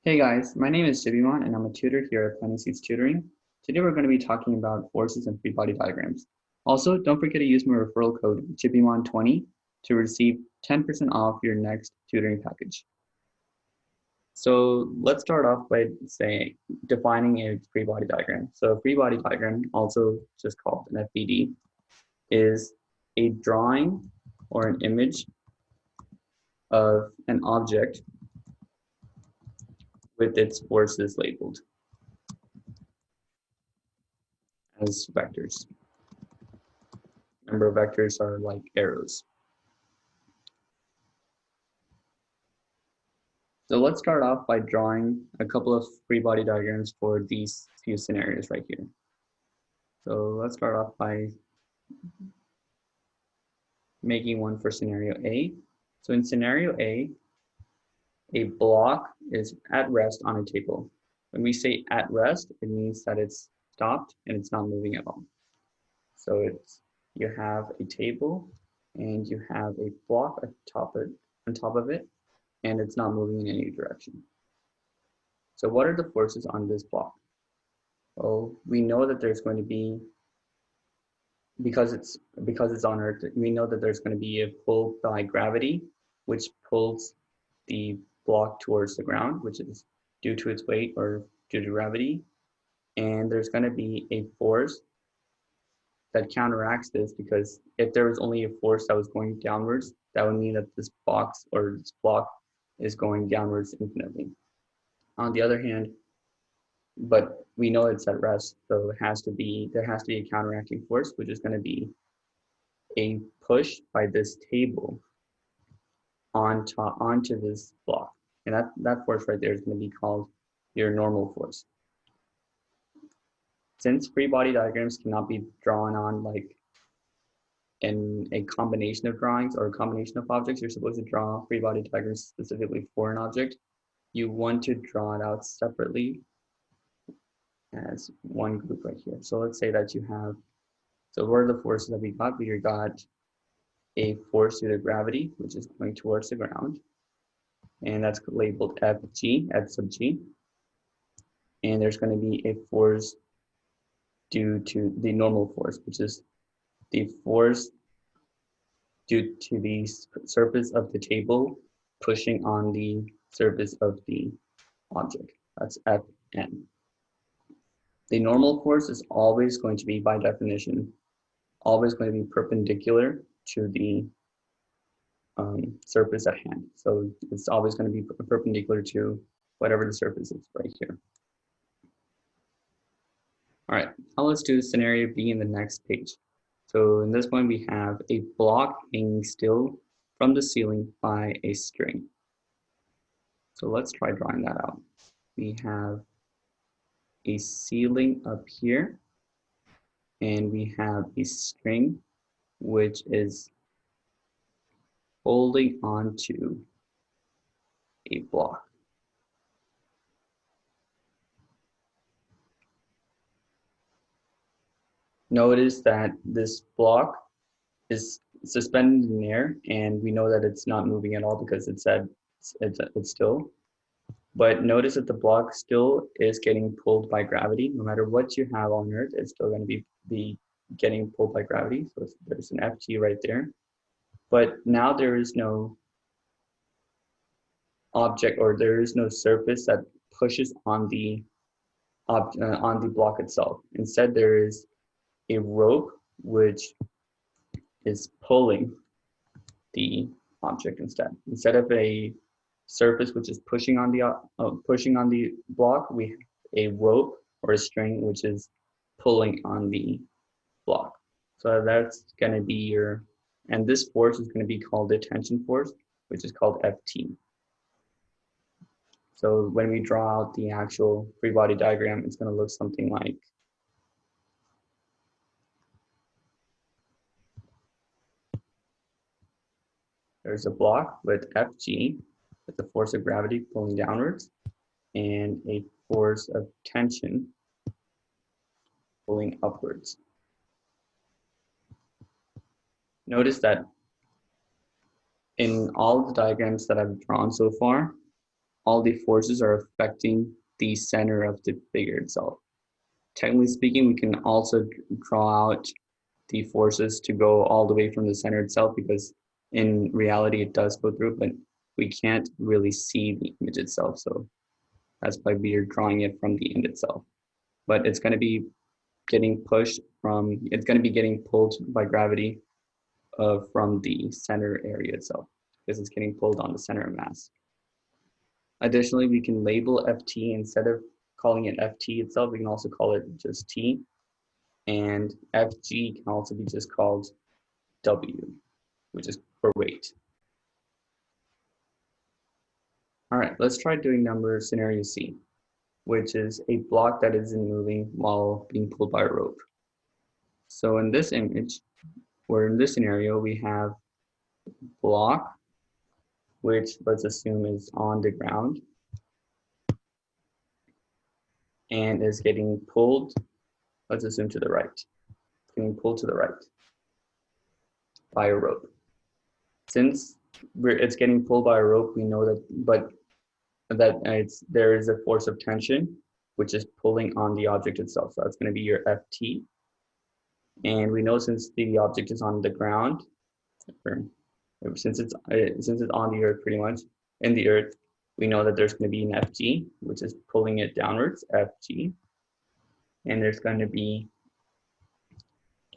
Hey guys, my name is Jibimon and I'm a tutor here at Planting Seeds Tutoring. Today we're going to be talking about forces and free body diagrams. Also, don't forget to use my referral code Jibimon20 to receive 10% off your next tutoring package. So let's start off by saying defining a free body diagram. So a free body diagram, also just called an FBD, is a drawing or an image of an object with its forces labeled as vectors. Remember, vectors are like arrows. So let's start off by drawing a couple of free body diagrams for these few scenarios right here. So let's start off by making one for scenario A. So in scenario A block is at rest on a table. When we say at rest, it means that it's stopped and it's not moving at all. So you have a table and you have a block on top of it, and it's not moving in any direction. So what are the forces on this block? Well, we know that there's going to be, because it's on Earth, we know that there's going to be a pull by gravity, which pulls the block towards the ground, which is due to its weight or due to gravity. And there's going to be a force that counteracts this, because if there was only a force that was going downwards, that would mean that this box or this block is going downwards infinitely. On the other hand, but we know it's at rest, so there has to be a counteracting force, which is going to be a push by this table onto this block, and that force right there is going to be called your normal force. Since free body diagrams cannot be drawn on like in a combination of drawings or a combination of objects, you're supposed to draw free body diagrams specifically for an object. You want to draw it out separately as one group right here. So let's say that you have, so what are the forces that we got? We got a force due to gravity, which is going towards the ground, and that's labeled Fg, F sub g. And there's going to be a force due to the normal force, which is the force due to the surface of the table pushing on the surface of the object. That's Fn. The normal force is always going to be, by definition, always going to be perpendicular to the surface at hand. So it's always going to be perpendicular to whatever the surface is right here. All right, now let's do scenario B in the next page. So in this one, we have a block hanging still from the ceiling by a string. So let's try drawing that out. We have a ceiling up here, and we have a string which is holding onto a block. Notice that this block is suspended in air, and we know that it's not moving at all because it said it's still. But notice that the block still is getting pulled by gravity. No matter what you have on Earth, it's still going to be getting pulled by gravity. So there's an Ft right there. But now there is no object, or there is no surface that pushes on the block itself. Instead, there is a rope which is pulling the object instead. Instead of a surface which is pushing on the block, we have a rope or a string which is pulling on the block. So that's going to be your, and this force is going to be called the tension force, which is called Ft. So when we draw out the actual free body diagram, it's going to look something like there's a block with Fg, with the force of gravity pulling downwards, and a force of tension pulling upwards. Notice that in all of the diagrams that I've drawn so far, all the forces are affecting the center of the figure itself. Technically speaking, we can also draw out the forces to go all the way from the center itself, because in reality it does go through, but we can't really see the image itself. So that's why we are drawing it from the end itself. But it's going to be getting pushed from, it's going to be getting pulled by gravity from the center area itself, because it's getting pulled on the center of mass. Additionally, we can label Ft instead of calling it Ft itself, we can also call it just T. And Fg can also be just called W, which is for weight. All right, let's try doing number scenario C, which is a block that isn't moving while being pulled by a rope. So in this image, or in this scenario, we have block, which let's assume is on the ground and is getting pulled, let's assume to the right. It's getting pulled to the right by a rope. Since it's getting pulled by a rope, we know that, there is a force of tension, which is pulling on the object itself. So that's going to be your Ft. And we know since the object is on the ground, or since it's on the earth pretty much, in the earth, we know that there's going to be an Fg, which is pulling it downwards, Fg. And there's going to be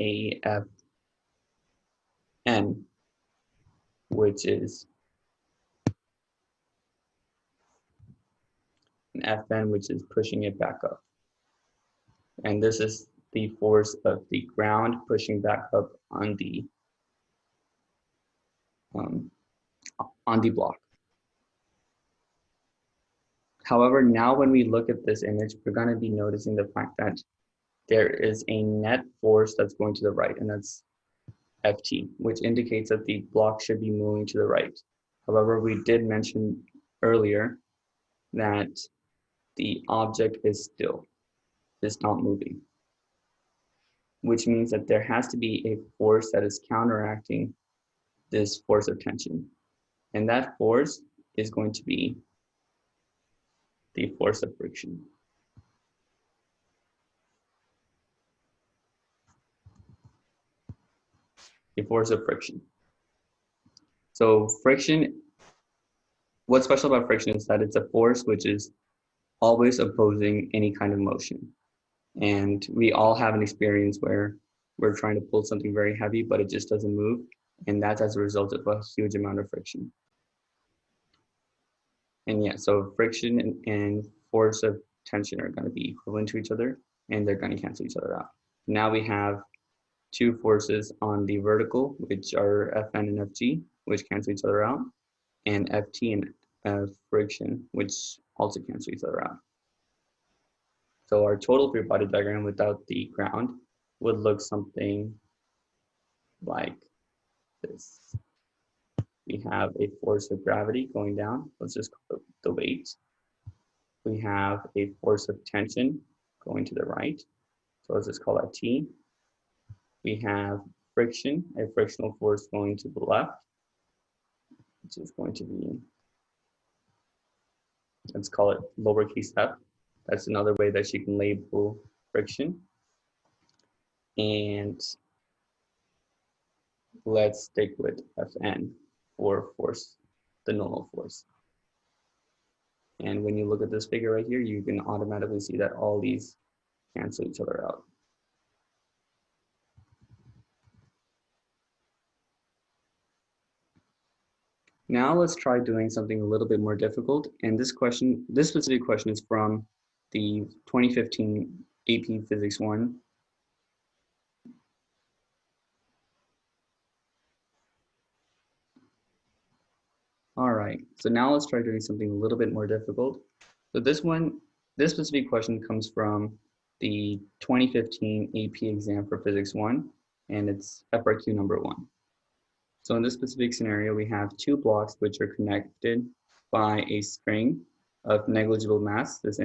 a Fn, which is an Fn, which is pushing it back up. And this is the force of the ground pushing back up on the block. However, now when we look at this image, we're going to be noticing the fact that there is a net force that's going to the right, and that's Ft, which indicates that the block should be moving to the right. However, we did mention earlier that the object is still, is not moving, which means that there has to be a force that is counteracting this force of tension. And that force is going to be the force of friction. The force of friction. So friction, what's special about friction is that it's a force which is always opposing any kind of motion. And we all have an experience where we're trying to pull something very heavy, but it just doesn't move. And that's as a result of a huge amount of friction. And yeah, so friction and force of tension are going to be equivalent to each other, and they're going to cancel each other out. Now we have two forces on the vertical, which are Fn and Fg, which cancel each other out, and Ft and friction, which also cancel each other out. So our total free body diagram without the ground would look something like this. We have a force of gravity going down. Let's just call it the weight. We have a force of tension going to the right. So let's just call that T. We have friction, a frictional force going to the left, which is going to be, let's call it lowercase f. That's another way that you can label friction. And let's stick with Fn for force, the normal force. And when you look at this figure right here, you can automatically see that all these cancel each other out. Now let's try doing something a little bit more difficult. And this specific question is from the 2015 AP Physics 1. All right, so now let's try doing something a little bit more difficult. So this specific question comes from the 2015 AP exam for Physics 1, and it's FRQ number 1. So in this specific scenario, we have two blocks which are connected by a string of negligible mass. This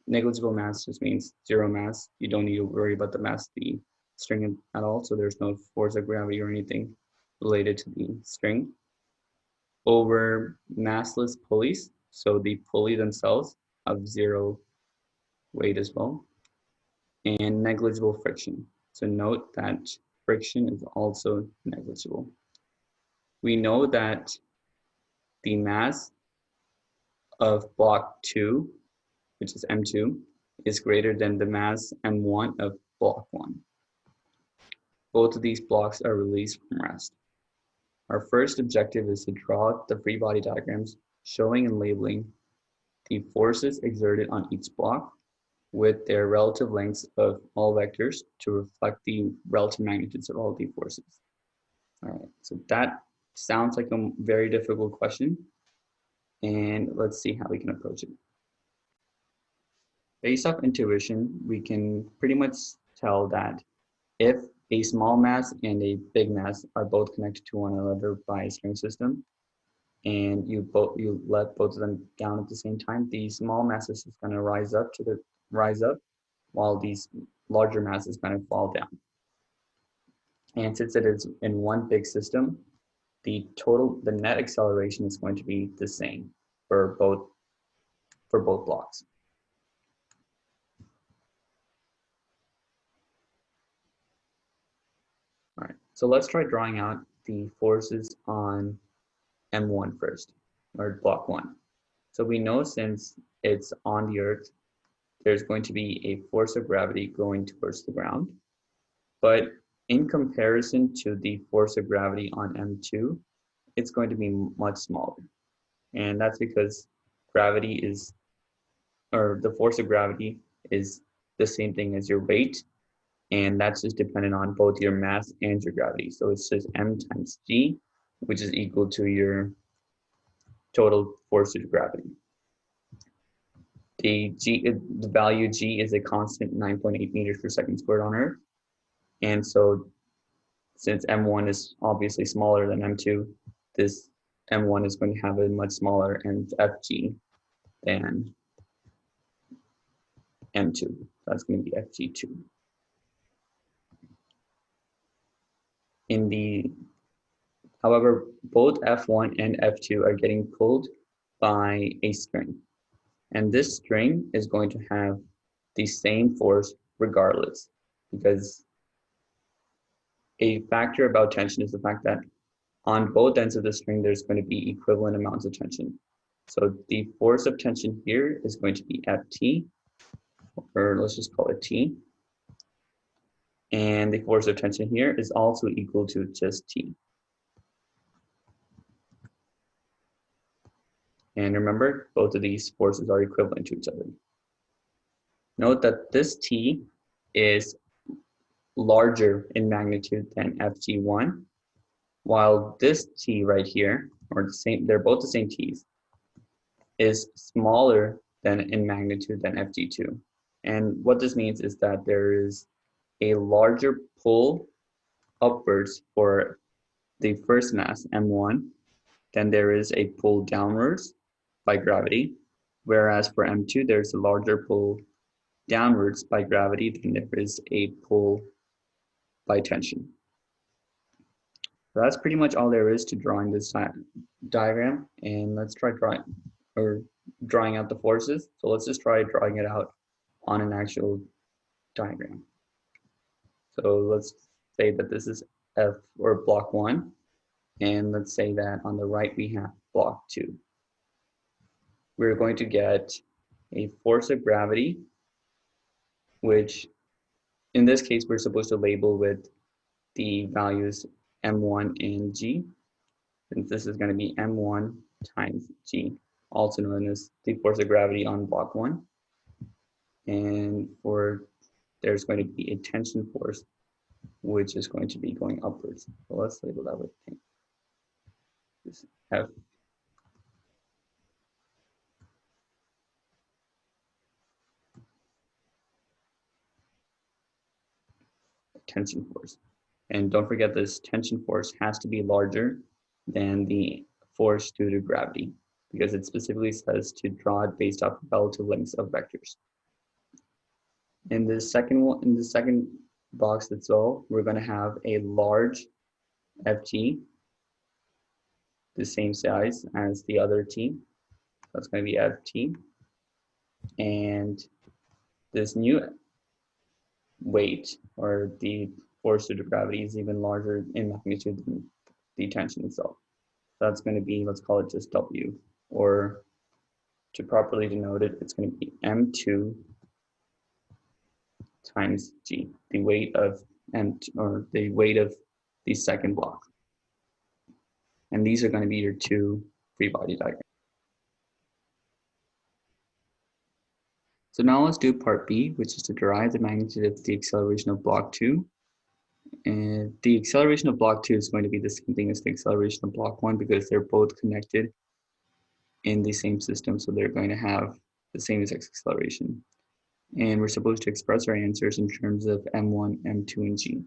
negligible mass just means zero mass. You don't need to worry about the mass of the string at all, so there's no force of gravity or anything related to the string. Over massless pulleys. so the pulley themselves have 0 weight as well, and negligible friction. So note that friction is also negligible. We know that the mass of block 2, which is M2, is greater than the mass M1 of block 1. Both of these blocks are released from rest. Our first objective is to draw the free body diagrams showing and labeling the forces exerted on each block with their relative lengths of all vectors to reflect the relative magnitudes of all the forces. All right, so that sounds like a very difficult question, and let's see how we can approach it. Based off intuition, we can pretty much tell that if a small mass and a big mass are both connected to one another by a string system, and you let both of them down at the same time, the small masses is going to rise up while these larger masses kind of fall down. And since it is in one big system, the net acceleration is going to be the same for both blocks. All right, so let's try drawing out the forces on M1 first, or block 1. So we know since it's on the Earth, there's going to be a force of gravity going towards the ground. But in comparison to the force of gravity on M2, it's going to be much smaller. And that's because the force of gravity is the same thing as your weight, and that's just dependent on both your mass and your gravity. So it's just m times g, which is equal to your total force of gravity. The value g is a constant 9.8 meters per second squared on Earth. And so since M1 is obviously smaller than M2, this M1 is going to have a much smaller FG than M2. That's going to be FG2. However, both F1 and F2 are getting pulled by a string. And this string is going to have the same force regardless, because a factor about tension is the fact that on both ends of the string, there's going to be equivalent amounts of tension. So the force of tension here is going to be Ft, or let's just call it T. And the force of tension here is also equal to just T. And remember, both of these forces are equivalent to each other. Note that this T is larger in magnitude than Fg1, while this T right here, they're both the same T's, is smaller in magnitude than Fg2. And what this means is that there is a larger pull upwards for the first mass, M1, than there is a pull downwards by gravity, whereas for M2, there's a larger pull downwards by gravity than there is a pull by tension. So that's pretty much all there is to drawing this diagram, and let's try drawing out the forces. So let's just try drawing it out on an actual diagram. So let's say that this is F or block 1, and let's say that on the right we have block 2. We're going to get a force of gravity, which in this case we're supposed to label with the values M1 and G, since this is going to be M1 times G, also known as the force of gravity on block 1. And there's going to be a tension force, which is going to be going upwards. So let's label that with this F. Tension force. And don't forget, this tension force has to be larger than the force due to gravity, because it specifically says to draw it based off relative lengths of vectors. In the second box itself, we're going to have a large Ft, the same size as the other T, That's going to be Ft. And this new weight, or the force due to gravity, is even larger in magnitude than the tension itself. That's going to be, let's call it just W, or to properly denote it, it's going to be M2 times G, the weight of or the weight of the second block. And these are going to be your two free body diagrams. So now let's do part B, which is to derive the magnitude of the acceleration of block 2. And the acceleration of block 2 is going to be the same thing as the acceleration of block 1 because they're both connected in the same system, so they're going to have the same exact acceleration. And we're supposed to express our answers in terms of m1, m2, and g.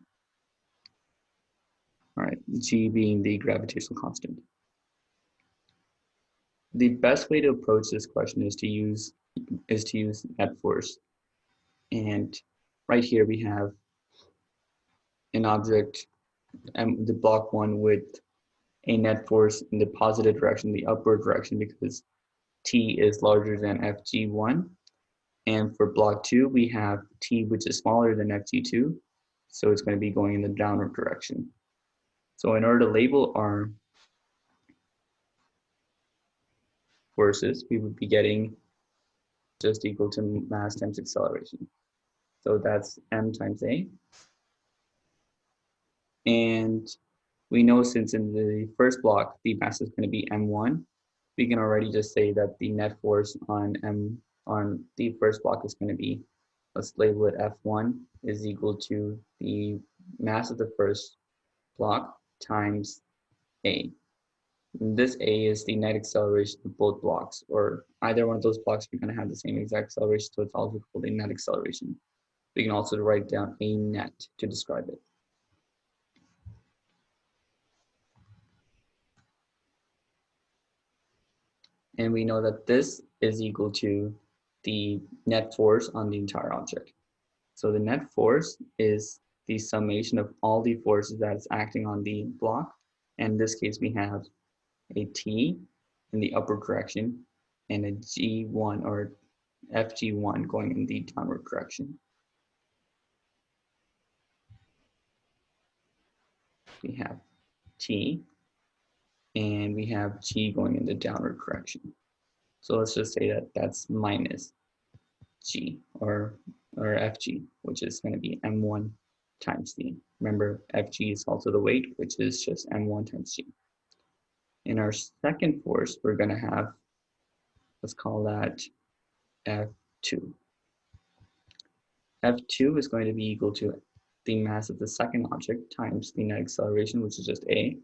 All right, g being the gravitational constant. The best way to approach this question is to use net force. And right here we have an object, the block 1, with a net force in the positive direction, the upward direction, because t is larger than fg1. And for block 2, we have t, which is smaller than fg2, so it's going to be going in the downward direction. So in order to label our forces, we would be getting just equal to mass times acceleration. So that's m times a. And we know since in the first block, the mass is going to be m1, we can already just say that the net force on the first block is going to be, let's label it F1, is equal to the mass of the first block times A. And this A is the net acceleration of both blocks, or either one of those blocks are going to have the same exact acceleration, so it's also called a net acceleration. We can also write down a net to describe it. And we know that this is equal to the net force on the entire object. So the net force is the summation of all the forces that is acting on the block. And in this case, we have a T in the upward direction and a G1 or FG1 going in the downward direction. We have T and we have G going in the downward direction. So let's just say that that's minus G or Fg, which is going to be m1 times d. Remember, Fg is also the weight, which is just m1 times g. In our second force, we're going to have, let's call that F2. F2 is going to be equal to the mass of the second object times the net acceleration, which is just a,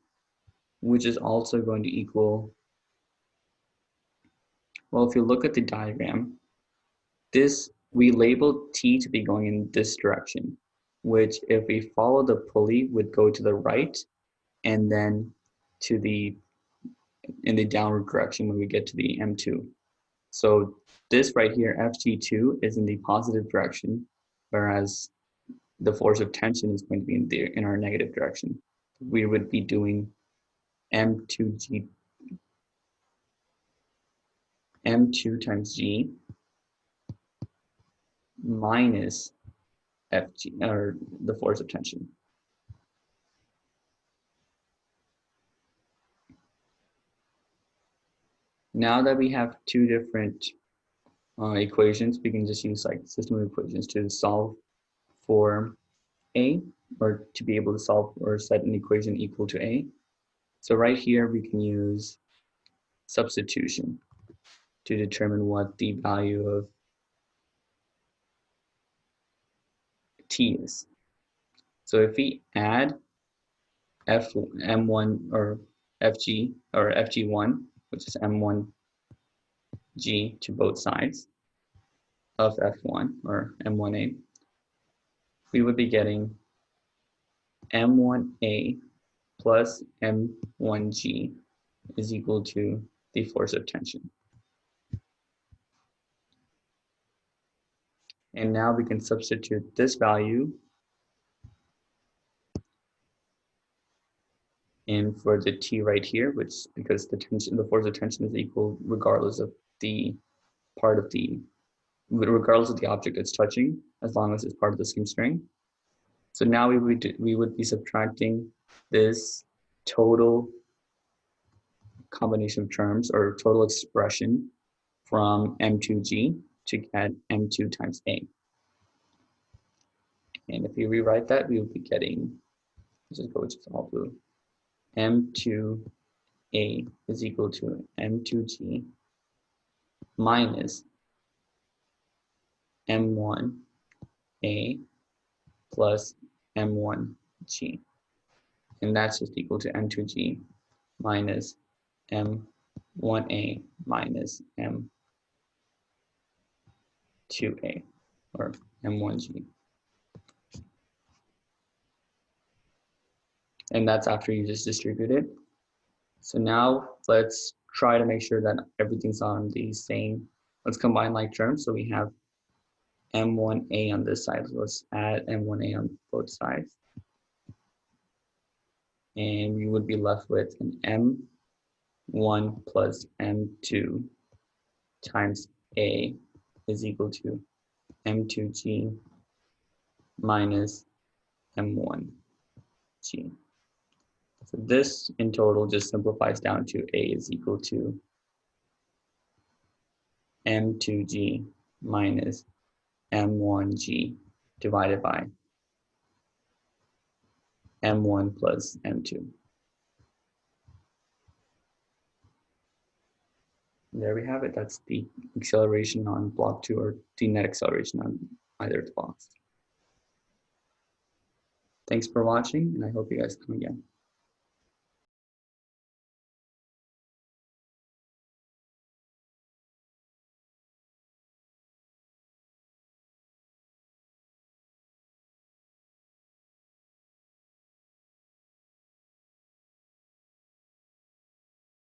which is also going to equal, well, if you look at the diagram, we labeled t to be going in this direction, which if we follow the pulley would go to the right and then in the downward direction when we get to the M2. So this right here, FG2, is in the positive direction, whereas the force of tension is going to be in our negative direction. We would be doing M2 times G minus Fg, or the force of tension. Now that we have two different equations, we can just use like system of equations to solve for A, or to be able to solve or set an equation equal to A. So right here, we can use substitution to determine what the value of T is. So if we add M1 or Fg or Fg1, which is M1G to both sides of F1 or M1A, we would be getting M1A plus M1G is equal to the force of tension. And now we can substitute this value in for the T right here, which because the force of tension is equal regardless of the part of the, regardless of the object it's touching, as long as it's part of the scheme string. So now we would be subtracting this total combination of terms or total expression from M2G to get M2 times A. And if we rewrite that, we will be getting, let's just go with just all blue, M2A is equal to M2G minus M1A plus M1G. And that's just equal to M2G minus M1A minus M2A, or M1G. And that's after you just distribute it. So now let's try to make sure that everything's on the same, let's combine like terms. So we have M1A on this side. So let's add M1A on both sides. And we would be left with an M1 plus M2 times A is equal to M2G minus M1G. So this in total just simplifies down to A is equal to M2G minus M1G divided by M1 plus M2. And there we have it. That's the acceleration on block 2, or the net acceleration on either of the blocks. Thanks for watching, and I hope you guys come again.